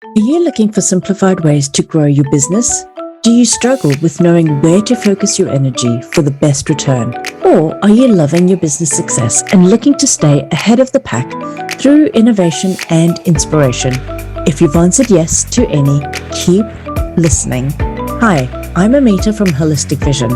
Are you looking for simplified ways to grow your business? Do you struggle with knowing where to focus your energy for the best return? Or are you loving your business success and looking to stay ahead of the pack through innovation and inspiration? If you've answered yes to any, keep listening. Hi, I'm Amita from Holistic Vision.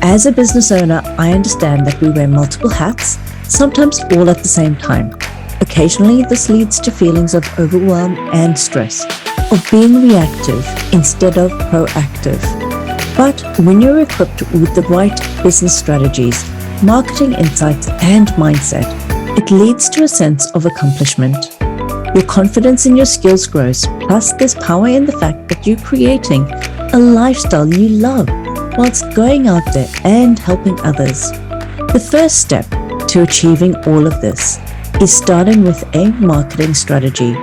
As a business owner, I understand that we wear multiple hats, sometimes all at the same time. Occasionally, this leads to feelings of overwhelm and stress, of being reactive instead of proactive. But when you're equipped with the right business strategies, marketing insights, and mindset, it leads to a sense of accomplishment. Your confidence in your skills grows, plus there's power in the fact that you're creating a lifestyle you love whilst going out there and helping others. The first step to achieving all of this is starting with a marketing strategy.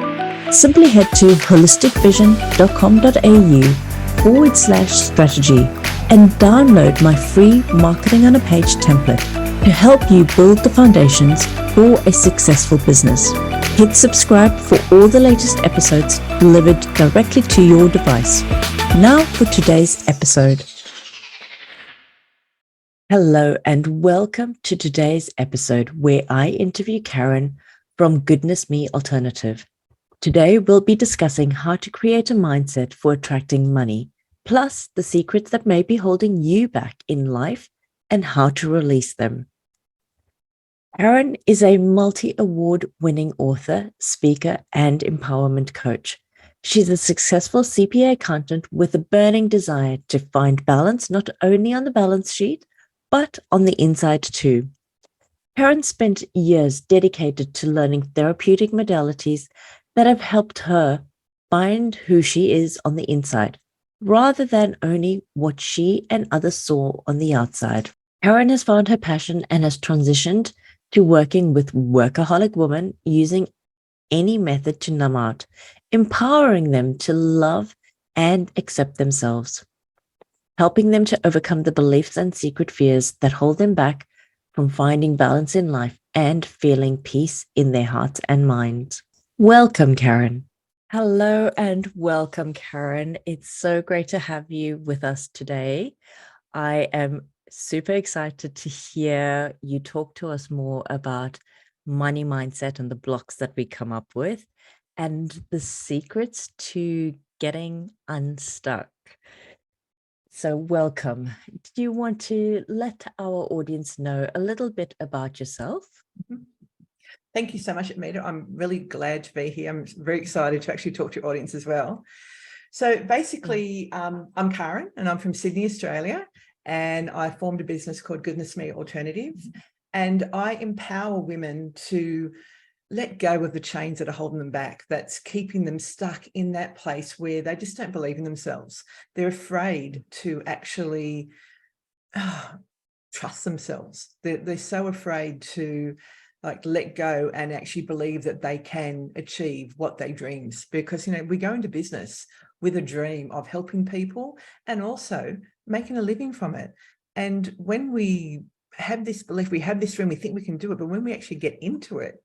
Simply head to holisticvision.com.au/strategy and download my free Marketing on a Page template to help you build the foundations for a successful business. Hit subscribe for all the latest episodes delivered directly to your device. Now for today's episode. Hello and welcome to today's episode where I interview Karyn from Goodnessmealternative. Today we'll be discussing how to create a mindset for attracting money, plus the secrets that may be holding you back in life and how to release them. Karyn is a multi-award winning author, speaker, and empowerment coach. She's a successful CPA accountant with a burning desire to find balance not only on the balance sheet, but on the inside too. Karyn spent years dedicated to learning therapeutic modalities that have helped her find who she is on the inside, rather than only what she and others saw on the outside. Karyn has found her passion and has transitioned to working with workaholic women using any method to numb out, empowering them to love and accept themselves, helping them to overcome the beliefs and secret fears that hold them back from finding balance in life and feeling peace in their hearts and minds. Welcome, Karyn. Hello and welcome, Karyn. It's so great to have you with us today. I am super excited to hear you talk to us more about money mindset and the blocks that we come up with and the secrets to getting unstuck. So welcome. Do you want to let our audience know a little bit about yourself? Thank you so much, Amita. I'm really glad to be here. I'm very excited to actually talk to your audience as well. So basically, I'm Karyn and I'm from Sydney, Australia, and I formed a business called Goodnessmealternative, and I empower women to let go of the chains that are holding them back, that's keeping them stuck in that place where they just don't believe in themselves. They're afraid to actually trust themselves. They're so afraid to let go and actually believe that they can achieve what they dreams, because we go into business with a dream of helping people and also making a living from it. And when we have this belief, we have this dream, we think we can do it, but when we actually get into it,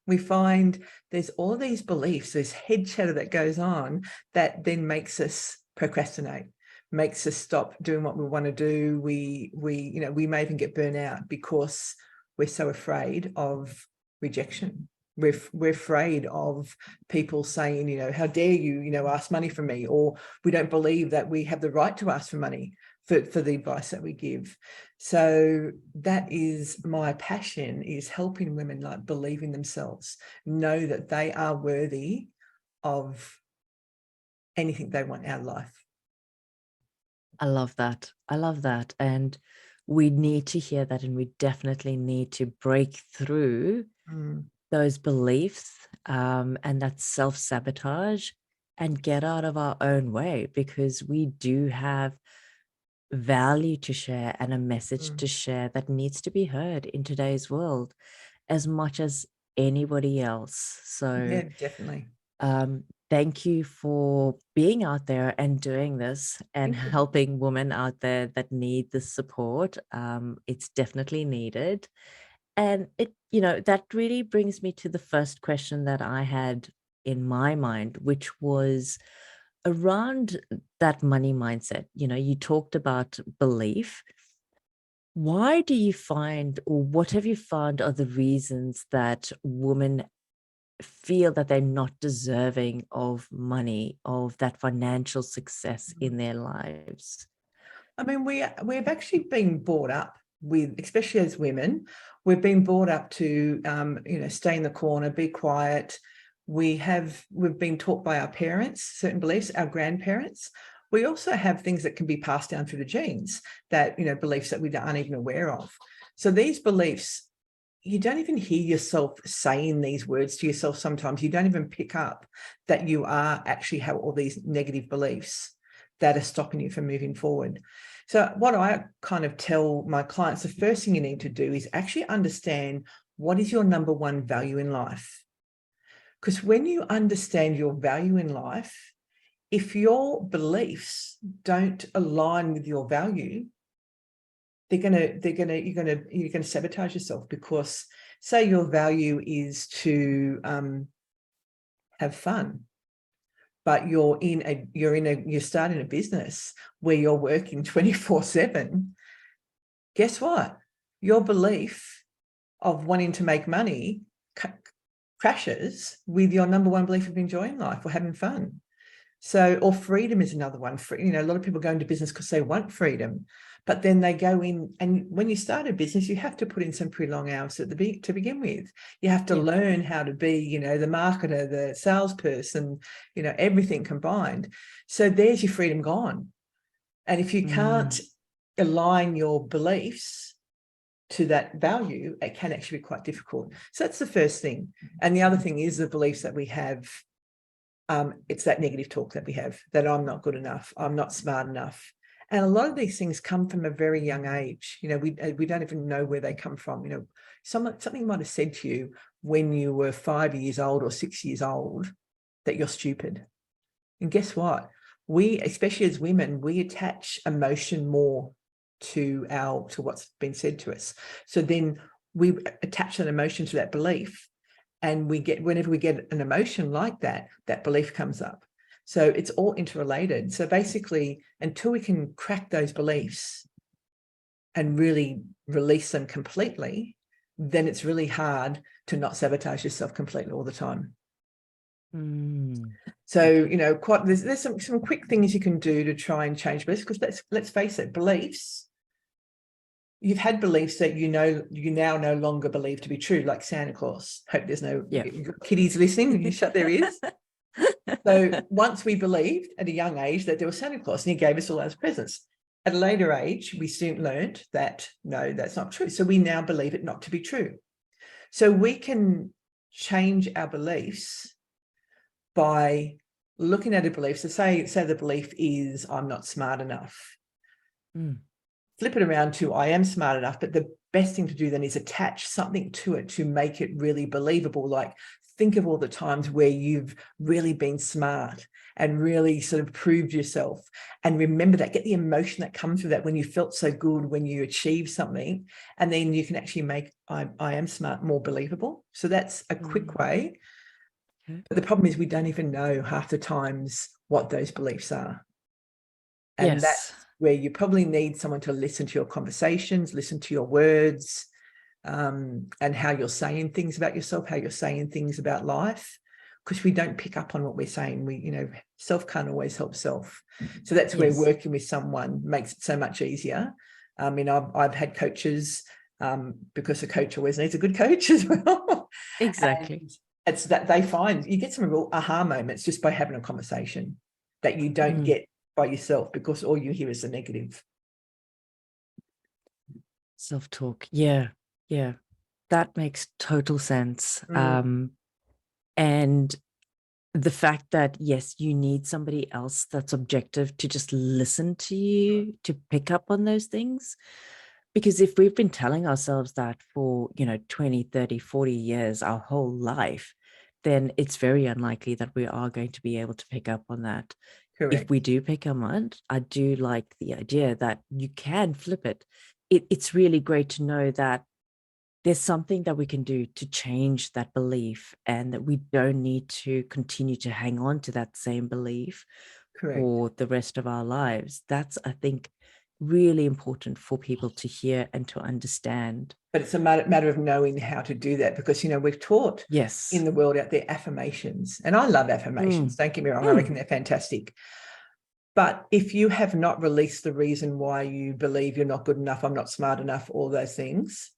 we find there's all these beliefs, this head chatter that goes on that then makes us procrastinate, makes us stop doing what we want to do. We may even get burnt out because we're so afraid of rejection. We're afraid of people saying, how dare you, ask money from me, or we don't believe that we have the right to ask for money for the advice that we give. So that is my passion, is helping women believe in themselves, know that they are worthy of anything they want out of life. I love that. And we need to hear that, and we definitely need to break through those beliefs and that self-sabotage and get out of our own way, because we do have value to share and a message to share that needs to be heard in today's world as much as anybody else. So yeah, definitely. Thank you for being out there and doing this and helping women out there that need the support. It's definitely needed. And that really brings me to the first question that I had in my mind, which was around that money mindset. You know, you talked about belief. Why do you find, or what have you found are the reasons that women feel that they're not deserving of money, of that financial success in their lives? I mean, we've actually been brought up with, especially as women, we've been brought up to, stay in the corner, be quiet. We've been taught by our parents certain beliefs, our grandparents. We also have things that can be passed down through the genes, that, beliefs that we aren't even aware of. So these beliefs, you don't even hear yourself saying these words to yourself sometimes. You don't even pick up that you are actually have all these negative beliefs that are stopping you from moving forward. So what I kind of tell my clients, the first thing you need to do is actually understand what is your number one value in life. Because when you understand your value in life, if your beliefs don't align with your value, you're gonna sabotage yourself. Because say your value is to have fun, but you're starting a business where you're working 24/7, guess what? Your belief of wanting to make money crashes with your number one belief of enjoying life or having fun. So, or freedom is another one. A lot of people go into business because they want freedom, but then they go in, and when you start a business, you have to put in some pretty long hours to begin with. You have to learn how to be, the marketer, the salesperson, everything combined. So there's your freedom gone. And if you can't align your beliefs to that value, it can actually be quite difficult. So that's the first thing. And the other thing is the beliefs that we have. It's that negative talk that we have, that I'm not good enough, I'm not smart enough. And a lot of these things come from a very young age. We don't even know where they come from. Something might have said to you when you were 5 years old or 6 years old that you're stupid. And guess what? We, especially as women, we attach emotion more to what's been said to us. So then we attach that emotion to that belief. And whenever we get an emotion like that, that belief comes up. So it's all interrelated. So basically, until we can crack those beliefs and really release them completely, then it's really hard to not sabotage yourself completely all the time. So, there's some quick things you can do to try and change beliefs, because let's face it, beliefs, you've had beliefs that you now no longer believe to be true, like Santa Claus. Hope there's no kiddies listening. You shut their ears. So once we believed at a young age that there was Santa Claus and he gave us all those presents. At a later age, we soon learned that, no, that's not true. So we now believe it not to be true. So we can change our beliefs by looking at a belief. So say the belief is, I'm not smart enough. Flip it around to, I am smart enough. But the best thing to do then is attach something to it to make it really believable. Like, think of all the times where you've really been smart and really sort of proved yourself. And remember that, get the emotion that comes with that when you felt so good, when you achieved something. And then you can actually make I am smart more believable. So that's a quick way. But the problem is we don't even know half the times what those beliefs are. And that's where you probably need someone to listen to your conversations, listen to your words, and how you're saying things about yourself, how you're saying things about life, because we don't pick up on what we're saying. Self can't always help self. So that's where working with someone makes it so much easier. I mean, I've had coaches, because a coach always needs a good coach as well. Exactly. And it's that they find you get some real aha moments just by having a conversation that you don't get by yourself, because all you hear is the negative. Self-talk. Yeah. That makes total sense. And the fact that, yes, you need somebody else that's objective to just listen to you, to pick up on those things. Because if we've been telling ourselves that for, 20, 30, 40 years, our whole life, then it's very unlikely that we are going to be able to pick up on that. Correct. If we do pick up on it, I do like the idea that you can flip it. It's really great to know that there's something that we can do to change that belief, and that we don't need to continue to hang on to that same belief Correct. for the rest of our lives. That's, I think, really important for people to hear and to understand. But it's a matter of knowing how to do that, because, we've taught in Yes. the world out there affirmations, and I love affirmations. Don't get me wrong. I reckon they're fantastic. But if you have not released the reason why you believe you're not good enough, I'm not smart enough, all those things,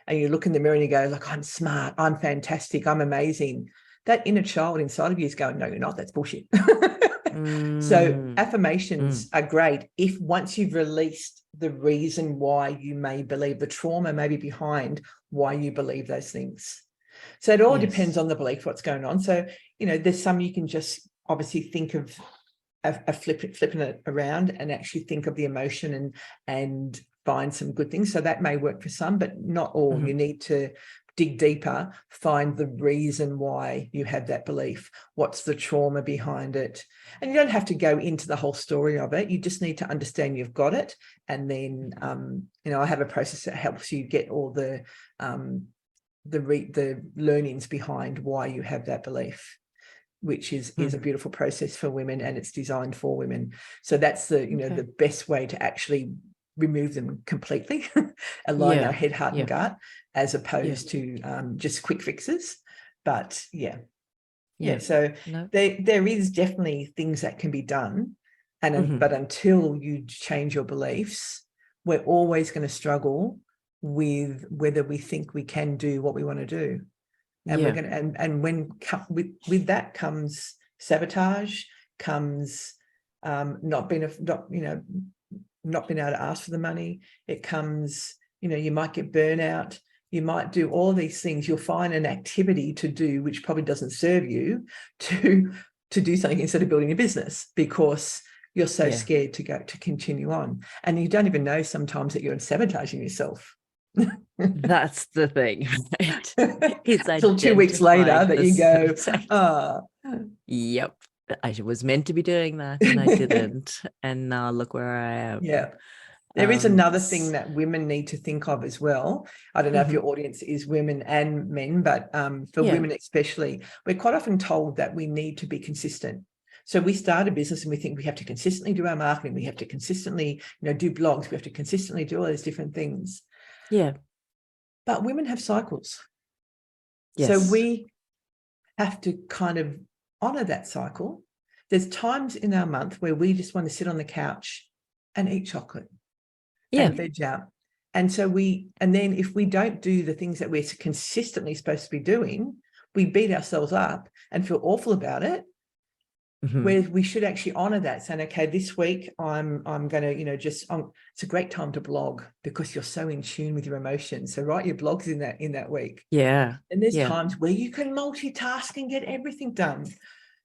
and you look in the mirror and you go, look, I'm smart, I'm fantastic, I'm amazing, that inner child inside of you is going, no, you're not. That's bullshit. So affirmations are great if once you've released the reason why you may believe, the trauma maybe behind why you believe those things. So it all depends on the belief, what's going on. So, there's some you can just obviously think of flipping it around and actually think of the emotion and find some good things. So that may work for some, but not all. You need to dig deeper, find the reason why you have that belief. What's the trauma behind it? And you don't have to go into the whole story of it. You just need to understand you've got it. And then, I have a process that helps you get all the learnings behind why you have that belief, which is a beautiful process for women, and it's designed for women. So that's the best way to actually remove them completely, align our head, heart, and gut, as opposed to just quick fixes. But so there is definitely things that can be done, and but until you change your beliefs, we're always going to struggle with whether we think we can do what we want to do. And we're going to, and when with that comes sabotage, comes not being able to ask for the money. It comes, you might get burnout. You might do all these things. You'll find an activity to do which probably doesn't serve you to do something instead of building a business, because you're so scared to continue on, and you don't even know sometimes that you're sabotaging yourself. That's the thing, right? It's until 2 weeks later that you go, yep, I was meant to be doing that and I didn't, and now look where I am. There is another thing that women need to think of as well. I don't know if your audience is women and men, but for women especially, we're quite often told that we need to be consistent. So we start a business and we think we have to consistently do our marketing, we have to consistently, do blogs, we have to consistently do all those different things. But women have cycles. So we have to kind of honor that cycle. There's times in our month where we just want to sit on the couch and eat chocolate and veg out. And so and then if we don't do the things that we're consistently supposed to be doing, we beat ourselves up and feel awful about it. Where we should actually honor that, saying, okay, this week I'm going to, it's a great time to blog because you're so in tune with your emotions. So write your blogs in that week. And there's times where you can multitask and get everything done.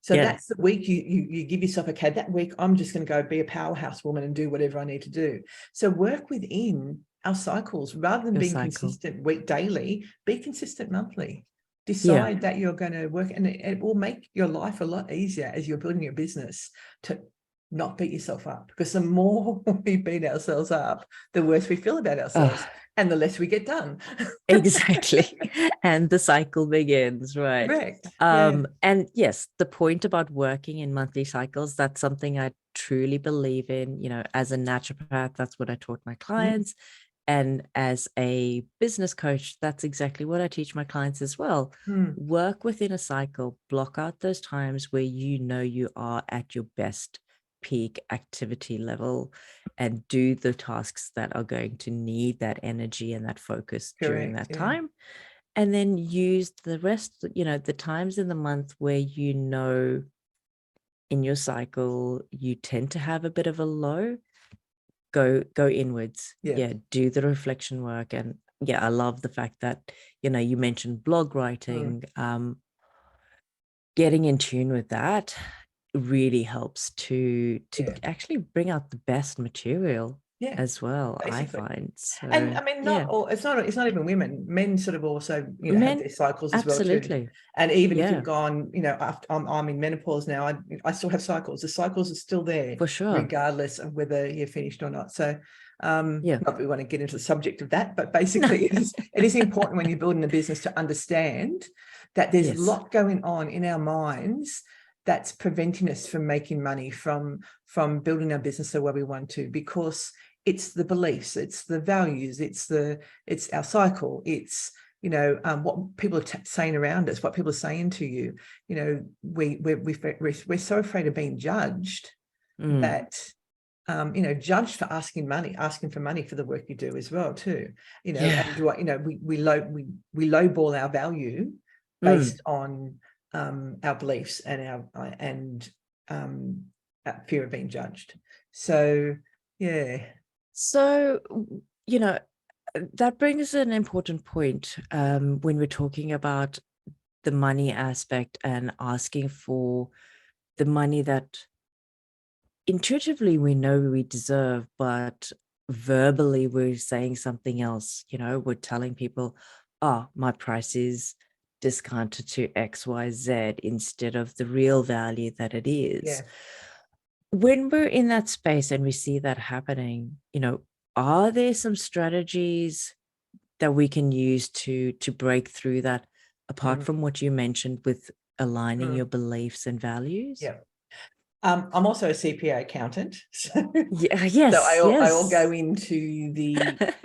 So that's the week you give yourself, okay, that week I'm just going to go be a powerhouse woman and do whatever I need to do. So work within our cycles rather than being consistent daily, be consistent monthly. Decide that you're going to work, and it will make your life a lot easier as you're building your business to not beat yourself up, because the more we beat ourselves up, the worse we feel about ourselves and the less we get done. Exactly. And the cycle begins, right? Correct. And yes, the point about working in monthly cycles, that's something I truly believe in. As a naturopath, that's what I taught my clients. And as a business coach, that's exactly what I teach my clients as well. Work within a cycle, block out those times where you are at your best peak activity level, and do the tasks that are going to need that energy and that focus during that time. And then use the rest, the times in the month where in your cycle, you tend to have a bit of a low, go inwards. Do the reflection work. And I love the fact that you mentioned blog writing. Getting in tune with that really helps to actually bring out the best material. Yeah, as well, I basically. find. And So, I mean, yeah, it's not even women. Men sort of also, have men, their cycles as well too. absolutely. And even if Yeah, you've gone, after I'm in menopause now, I still have cycles. The cycles are still there, for sure. regardless of whether you're finished or not. So, Yeah. not that we want to get into the subject of that, but No. basically, it is important when you're building a business to understand that there's a Yes. lot going on in our minds that's preventing us from making money, from building our business the way we want to, because it's the beliefs, it's the values, it's our cycle, it's what people are saying around us, what people are saying to you. We're so afraid of being judged that judged for asking for money for the work you do as well too. Yeah. And we lowball our value based on our beliefs and fear of being judged. So yeah. So, that brings an important point when we're talking about the money aspect and asking for the money that intuitively we know we deserve, but verbally we're saying something else. We're telling people, oh, my price is discounted to XYZ instead of the real value that it is. Yeah. When we're in that space and we see that happening, are there some strategies that we can use to break through that, apart from what you mentioned with aligning your beliefs and values? Yeah. I'm also a CPA accountant. So, Yeah, so yes, I all go yes. into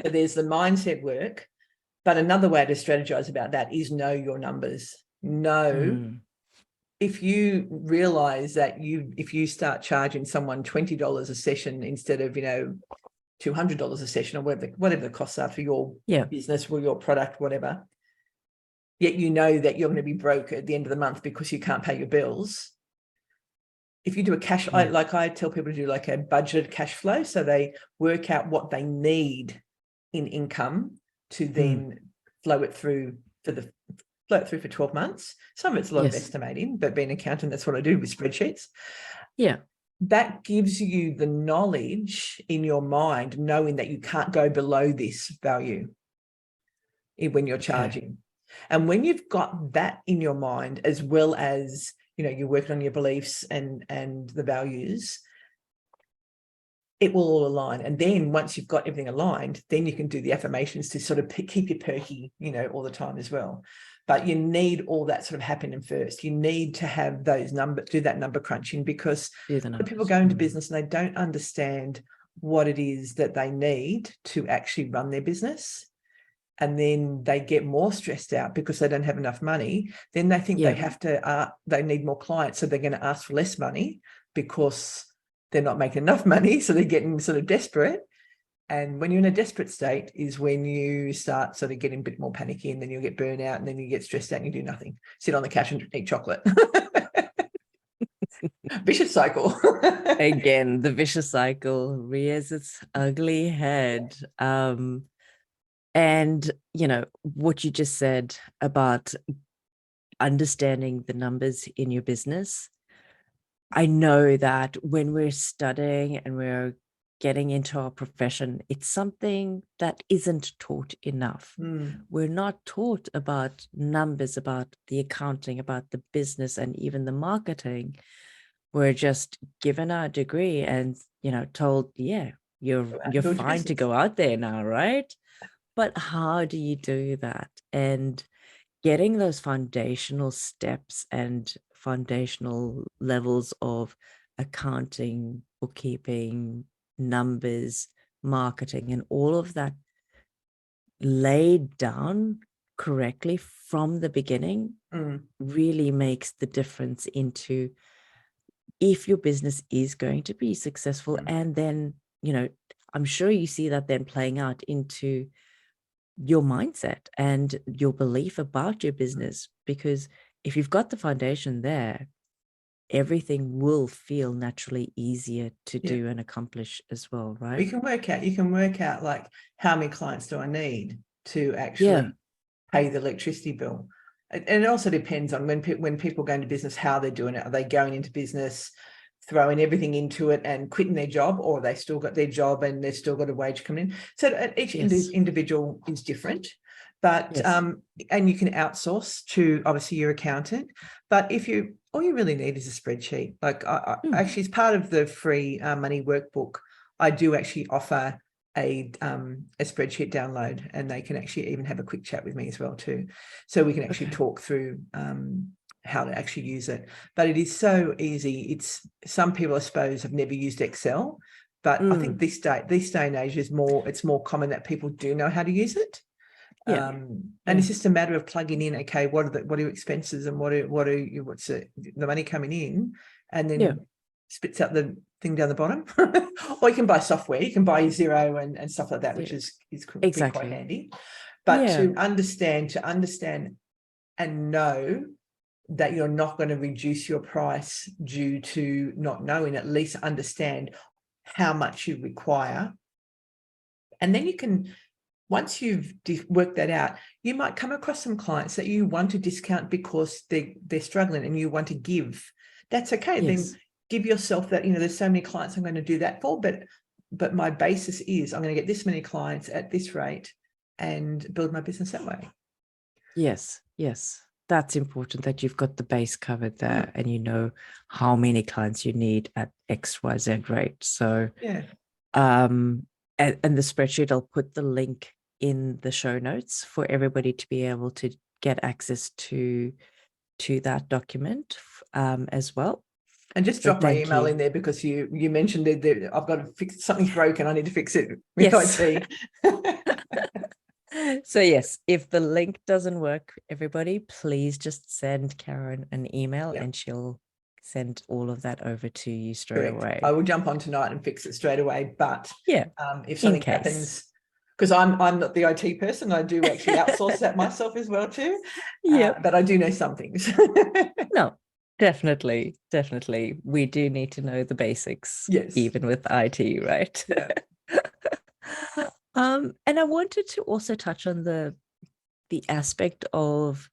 there's the mindset work, but another way to strategize about that is know your numbers. Know if you realize that if you start charging someone $20 a session instead of, $200 a session, or whatever the costs are for your business or your product, whatever, yet you know that you're going to be broke at the end of the month because you can't pay your bills. If you do a cash, I tell people to do like a budgeted cash flow. So they work out what they need in income to then flow it through for 12 months. Some of it's a lot of estimating, but being an accountant, that's what I do with spreadsheets. Yeah. That gives you the knowledge in your mind, knowing that you can't go below this value when you're charging. And when you've got that in your mind, as well as, you're working on your beliefs and the values, it will all align. And then once you've got everything aligned, then you can do the affirmations to sort of keep you perky, all the time as well. But you need all that sort of happening first. You need to have those do that number crunching, because the people go into business and they don't understand what it is that they need to actually run their business. And then they get more stressed out because they don't have enough money. Then they think they need more clients. So they're going to ask for less money because they're not making enough money. So they're getting sort of desperate. And when you're in a desperate state is when you start sort of getting a bit more panicky, and then you'll get burnout, and then you get stressed out and you do nothing. Sit on the couch and eat chocolate. Vicious cycle. Again, the vicious cycle rears its ugly head. And, what you just said about understanding the numbers in your business. I know that when we're studying and we're getting into our profession, it's something that isn't taught enough. We're not taught about numbers, about the accounting, about the business, and even the marketing. We're just given our degree and, told, yeah, you're fine to go out there now, right? But how do you do that? And getting those foundational steps and foundational levels of accounting, bookkeeping, numbers, marketing, and all of that laid down correctly from the beginning really makes the difference into if your business is going to be successful. And then, I'm sure you see that then playing out into your mindset and your belief about your business, because if you've got the foundation there, everything will feel naturally easier to do and accomplish as well, right? You can work out like, how many clients do I need to actually pay the electricity bill? And it also depends on when people go into business, how they're doing it. Are they going into business throwing everything into it and quitting their job, or they still got their job and they've still got a wage coming in. So each individual is different, but and you can outsource to obviously your accountant. But if you, all you really need is a spreadsheet. Like actually, as part of the free money workbook, I do actually offer a spreadsheet download, and they can actually even have a quick chat with me as well too, so we can actually talk through how to actually use it. But it is so easy. It's, some people I suppose have never used Excel, but I think this day and age is more, it's more common that people do know how to use it. And it's just a matter of plugging in, okay, what are your expenses, and what's the money coming in, and then spits out the thing down the bottom. Or you can buy software, you can buy Xero and stuff like that, which is quite handy. But to understand and know that you're not going to reduce your price due to not knowing, at least understand how much you require. And then you can, once you've worked that out, you might come across some clients that you want to discount because they're struggling and you want to give. That's okay. Then give yourself that, there's so many clients I'm going to do that for, but my basis is I'm going to get this many clients at this rate and build my business that way. Yes. That's important, that you've got the base covered there and you know how many clients you need at XYZ rate. So and the spreadsheet, I'll put the link in the show notes for everybody to be able to get access to that document as well. And just drop my email in there, because you mentioned that I've got to fix, something's broken, I need to fix it with IT. So yes, if the link doesn't work, everybody, please just send Karyn an email and she'll send all of that over to you straight away. I will jump on tonight and fix it straight away. But if something happens, because I'm not the IT person, I do actually outsource that myself as well too. But I do know some things. No, definitely. We do need to know the basics, even with IT, right? And I wanted to also touch on the aspect of,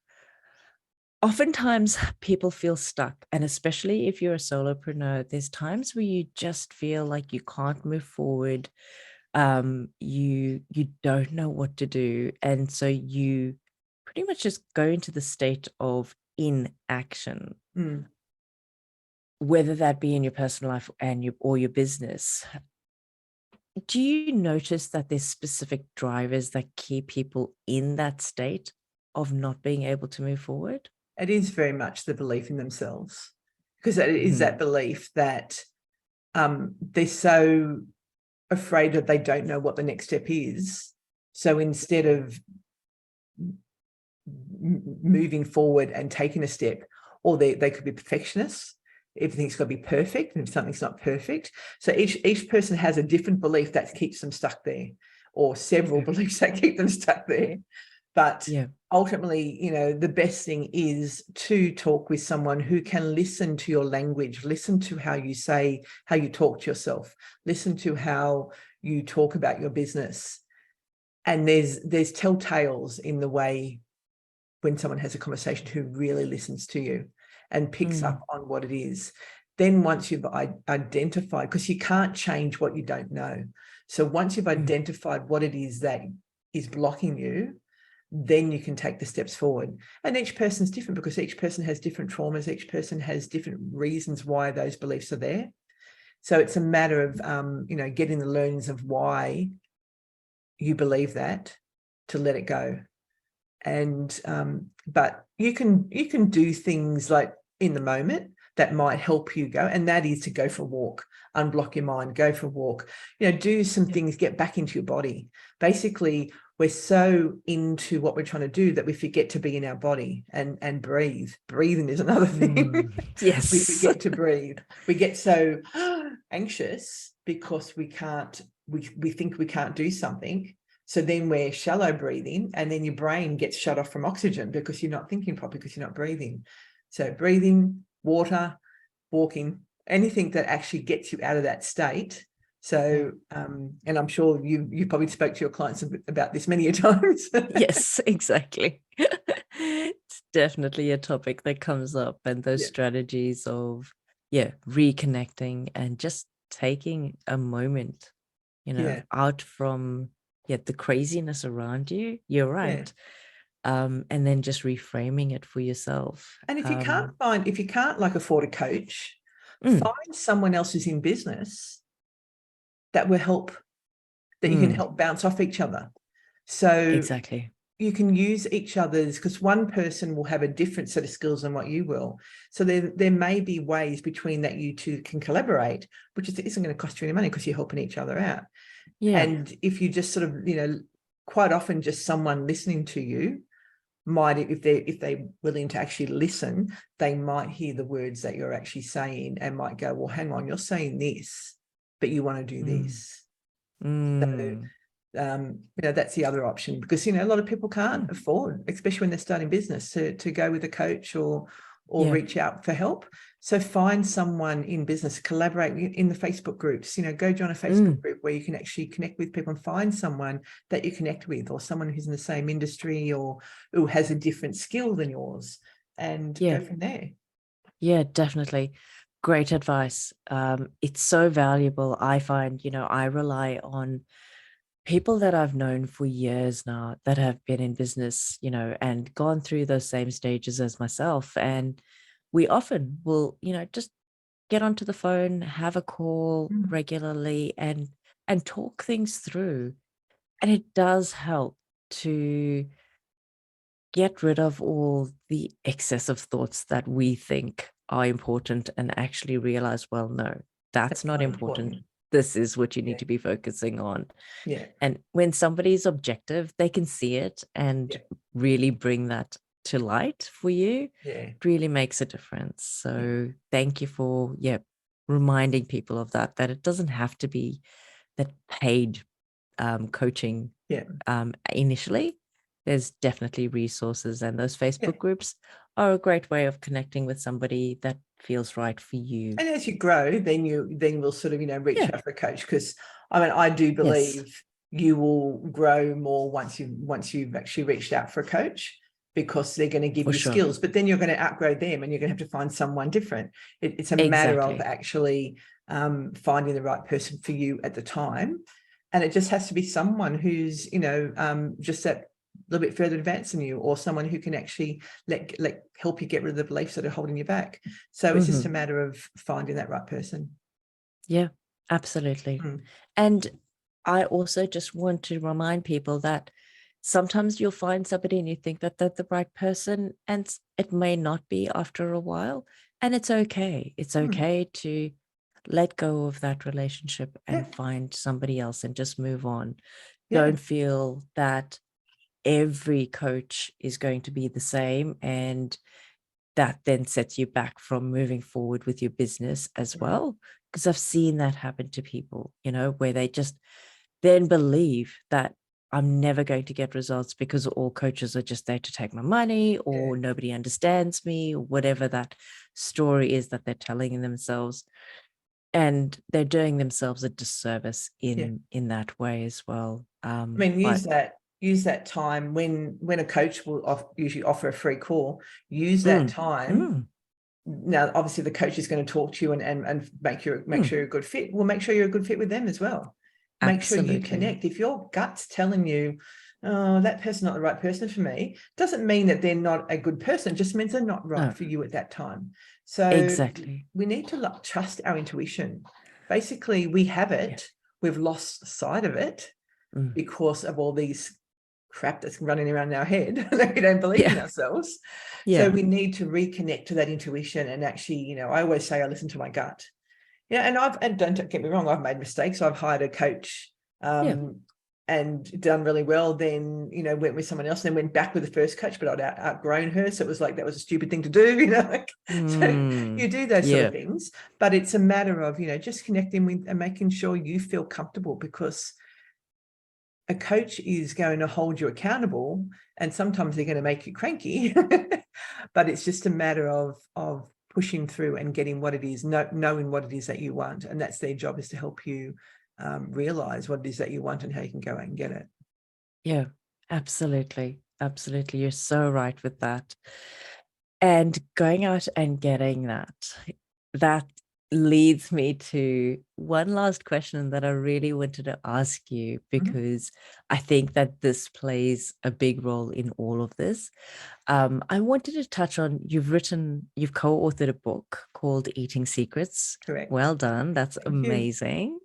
oftentimes people feel stuck, and especially if you're a solopreneur, there's times where you just feel like you can't move forward. You don't know what to do, and so you pretty much just go into the state of inaction, whether that be in your personal life or your business. Do you notice that there's specific drivers that keep people in that state of not being able to move forward? It is very much the belief in themselves, because it is that belief that they're so afraid that they don't know what the next step is. So instead of moving forward and taking a step, or they could be perfectionists. Everything's got to be perfect, and if something's not perfect, so each person has a different belief that keeps them stuck there, or several beliefs that keep them stuck there. But ultimately, the best thing is to talk with someone who can listen to your language, listen to how you talk to yourself, listen to how you talk about your business. And there's telltales in the way when someone has a conversation who really listens to you and picks up on what it is. Then once you've identified, because you can't change what you don't know. So once you've identified what it is that is blocking you, then you can take the steps forward. And each person's different, because each person has different traumas. Each person has different reasons why those beliefs are there. So it's a matter of, getting the learnings of why you believe that, to let it go. And but you can do things like in the moment that might help you go, and that is to go for a walk, unblock your mind, go for a walk, do some things, get back into your body. Basically, we're so into what we're trying to do that we forget to be in our body and breathe. Breathing is another thing. Yes. We forget to breathe. We get so anxious because we think we can't do something. So then we're shallow breathing, and then your brain gets shut off from oxygen because you're not thinking properly, because you're not breathing. So breathing, water, walking, anything that actually gets you out of that state. So, and I'm sure you probably spoke to your clients about this many a times. Yes, exactly. It's definitely a topic that comes up, and those strategies of, reconnecting and just taking a moment, Yeah. out from the craziness around you. You're Yeah. right. And then just reframing it for yourself. And if you can't like afford a coach, find someone else who's in business that will help, that you can help bounce off each other. So Exactly. you can use each other's, because one person will have a different set of skills than what you will. So there may be ways between that you two can collaborate, which isn't going to cost you any money because you're helping each other out. Yeah. And if you just sort of, quite often just someone listening to you might, if they're willing to actually listen, they might hear the words that you're actually saying and might go, well, hang on, you're saying this, but you want to do this. So that's the other option, because a lot of people can't afford, especially when they're starting business, to go with a coach or reach out for help. So find someone in business, collaborate in the Facebook groups, go join a Facebook group where you can actually connect with people and find someone that you connect with, or someone who's in the same industry or who has a different skill than yours, and go from there. Yeah, definitely. Great advice. It's so valuable. I find, I rely on people that I've known for years now that have been in business, and gone through those same stages as myself. And we often will, just get onto the phone, have a call regularly, and talk things through. And it does help to get rid of all the excessive thoughts that we think are important and actually realize, well, no, that's not important. This is what you need to be focusing on. Yeah. And when somebody's objective, they can see it and really bring that to light for you. It really makes a difference. So thank you for reminding people of that it doesn't have to be that paid coaching initially. There's definitely resources, and those Facebook groups are a great way of connecting with somebody that feels right for you. And as you grow, then we'll sort of, reach out for a coach, because I do believe you will grow more once you've actually reached out for a coach, because they're going to give you skills, but then you're going to outgrow them and you're going to have to find someone different. It's a matter of actually finding the right person for you at the time. And it just has to be someone who's, just that little bit further advanced than you, or someone who can actually help you get rid of the beliefs that are holding you back. So it's just a matter of finding that right person. Yeah, absolutely. And I also just want to remind people that sometimes you'll find somebody and you think that they're the right person, and it may not be after a while. And it's okay. It's okay to let go of that relationship and find somebody else and just move on. Don't feel that every coach is going to be the same, and that then sets you back from moving forward with your business as well. Because I've seen that happen to people, where they just then believe that I'm never going to get results because all coaches are just there to take my money, or nobody understands me, or whatever that story is that they're telling themselves. And they're doing themselves a disservice in that way as well. Use that time when a coach will usually offer a free call. Use that time. Now, obviously, the coach is going to talk to you and make sure you're a good fit. Well, make sure you're a good fit with them as well. Make sure you connect. If your gut's telling you, oh, that person's not the right person for me, doesn't mean that they're not a good person. It just means they're not right for you at that time. So we need to trust our intuition. Basically, we have it. We've lost sight of it because of all these crap that's running around in our head that we don't believe in ourselves. So we need to reconnect to that intuition. And actually, I always say I listen to my gut. And don't get me wrong, I've made mistakes. I've hired a coach and done really well, then went with someone else, then went back with the first coach, but I'd outgrown her, so it was like that was a stupid thing to do. So you do those sort of things, but it's a matter of just connecting with and making sure you feel comfortable, because a coach is going to hold you accountable, and sometimes they're going to make you cranky. But it's just a matter of pushing through and getting what it is, knowing what it is that you want, and that's their job, is to help you realize what it is that you want and how you can go out and get it. Yeah, absolutely. Absolutely. You're so right with that. And going out and getting that leads me to one last question that I really wanted to ask you, because I think that this plays a big role in all of this. I wanted to touch on, you've co-authored a book called Eating Secrets. Correct. Well done. That's Thank you. amazing.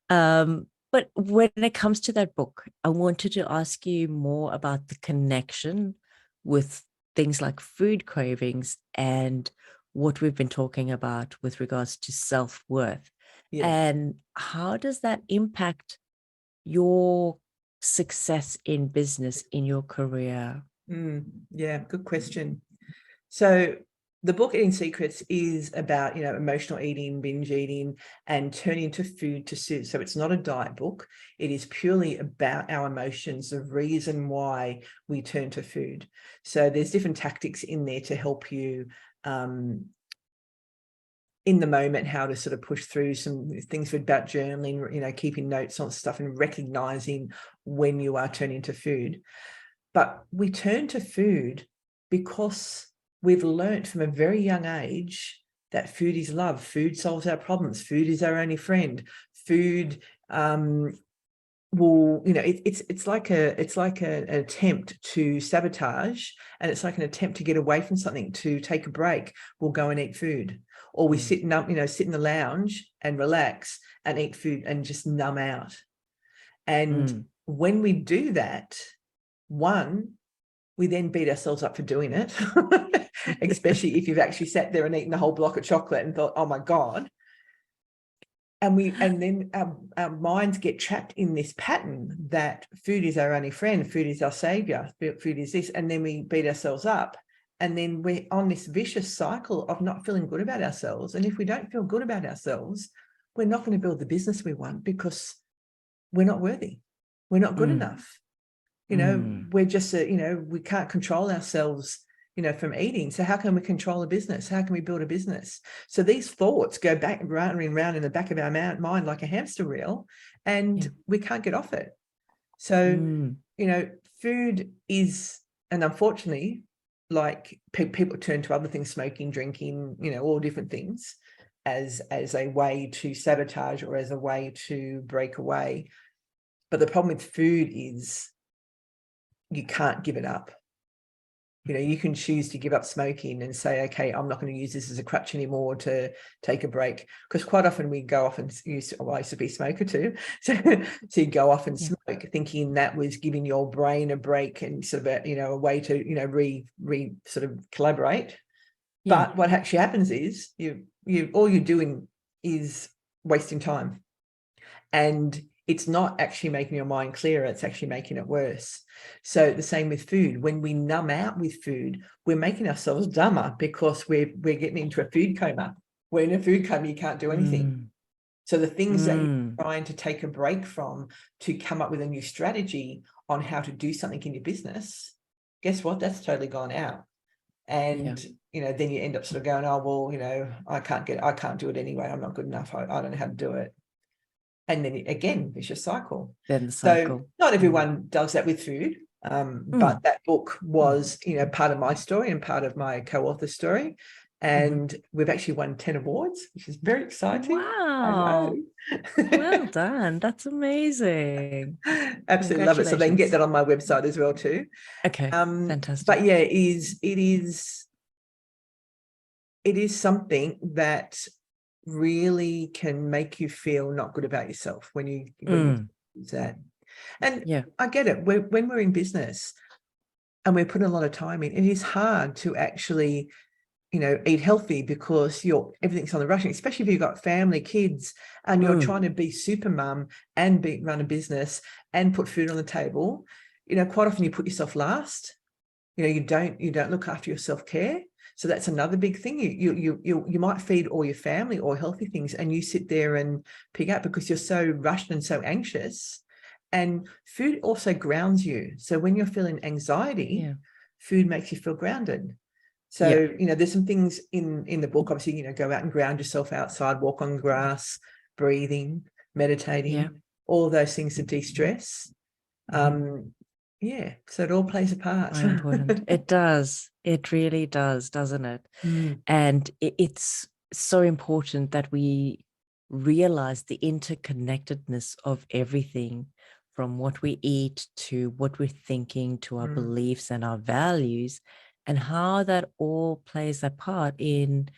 But when it comes to that book, I wanted to ask you more about the connection with things like food cravings and what we've been talking about with regards to self-worth. Yes. And how does that impact your success in business, in your career? Yeah, good question. So the book Eating Secrets is about, emotional eating, binge eating, and turning to food to soothe. So it's not a diet book. It is purely about our emotions, the reason why we turn to food. So there's different tactics in there to help you in the moment, how to sort of push through some things about journaling, keeping notes on stuff and recognizing when you are turning to food. But we turn to food because we've learnt from a very young age that food is love. Food solves our problems. Food is our only friend. Food will, it's like an attempt to sabotage, and it's like an attempt to get away from something, to take a break. We'll go and eat food, or we sit in the lounge and relax and eat food and just numb out. And when we do that, one, we then beat ourselves up for doing it, especially if you've actually sat there and eaten a whole block of chocolate and thought, oh my God. And then our minds get trapped in this pattern that food is our only friend, food is our savior, food is this, and then we beat ourselves up. And then we're on this vicious cycle of not feeling good about ourselves. And if we don't feel good about ourselves, we're not going to build the business we want, because we're not worthy. We're not good enough. We're just, we can't control ourselves, from eating. So how can we control a business? How can we build a business? So these thoughts go back round and round in the back of our mind like a hamster wheel, and we can't get off it. So, food is, and unfortunately, like people turn to other things, smoking, drinking, all different things as a way to sabotage or as a way to break away. But the problem with food is you can't give it up. You can choose to give up smoking and say, okay, I'm not going to use this as a crutch anymore to take a break. Because quite often we go off and I used to be a smoker too. So you go off and smoke, thinking that was giving your brain a break and sort of a way to, sort of collaborate. Yeah. But what actually happens is all you're doing is wasting time. And it's not actually making your mind clearer, it's actually making it worse. So the same with food. When we numb out with food, we're making ourselves dumber, because we're getting into a food coma. We're in a food coma, you can't do anything. So the things that you're trying to take a break from to come up with a new strategy on how to do something in your business, guess what? That's totally gone out. And, then you end up sort of going, oh, well, I can't do it anyway. I'm not good enough. I don't know how to do it. And then again, vicious cycle. Then the cycle. So not everyone does that with food. But that book was, part of my story and part of my co-author story. And we've actually won 10 awards, which is very exciting. Wow. Well done. That's amazing. Absolutely love it. So they can get that on my website as well too. Okay. Fantastic. But yeah, it is something that really can make you feel not good about yourself when you use that. And I get it. When we're in business and we're putting a lot of time in, it is hard to actually, eat healthy, because everything's on the rushing, especially if you've got family, kids, and you're trying to be super mum and run a business and put food on the table. Quite often you put yourself last. You don't look after your self-care. So that's another big thing. You might feed all your family or healthy things, and you sit there and pick up because you're so rushed and so anxious. And food also grounds you. So when you're feeling anxiety, food makes you feel grounded. So, there's some things in the book, obviously, go out and ground yourself outside, walk on grass, breathing, meditating, all of those things to de-stress. So it all plays a part. Very important. It does. It really does, doesn't it? And it's so important that we realize the interconnectedness of everything, from what we eat to what we're thinking to our beliefs and our values, and how that all plays a part in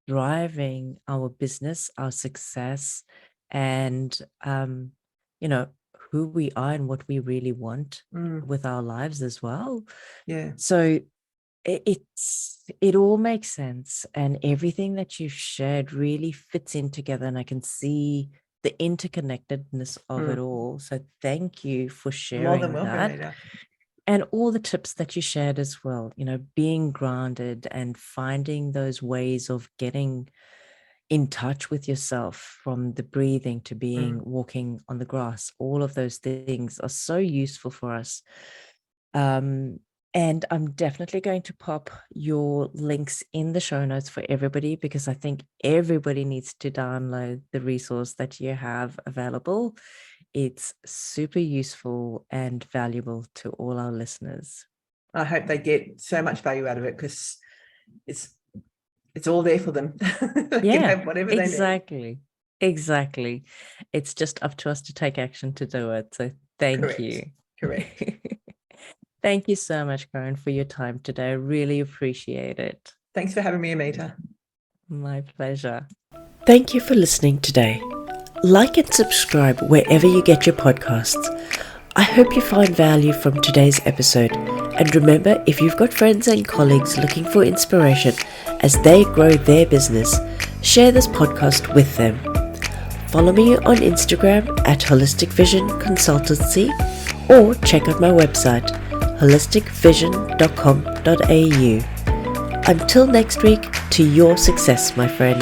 driving our business, our success, and who we are and what we really want with our lives as well. Yeah. So it all makes sense, and everything that you've shared really fits in together, and I can see the interconnectedness of it all. So thank you for More than sharing welcome, that, Nita. and all the tips that you shared as well, being grounded and finding those ways of getting in touch with yourself, from the breathing to being walking on the grass. All of those things are so useful for us. And I'm definitely going to pop your links in the show notes for everybody, because I think everybody needs to download the resource that you have available. It's super useful and valuable to all our listeners. I hope they get so much value out of it, because it's all there for them. They can have whatever they need. Exactly. It's just up to us to take action to do it. So thank you. Correct. Thank you so much, Karyn, for your time today. I really appreciate it. Thanks for having me, Amita. My pleasure. Thank you for listening today. Like and subscribe wherever you get your podcasts. I hope you find value from today's episode. And remember, if you've got friends and colleagues looking for inspiration as they grow their business, share this podcast with them. Follow me on Instagram at Holistic Vision Consultancy, or check out my website, holisticvision.com.au. Until next week, to your success, my friend.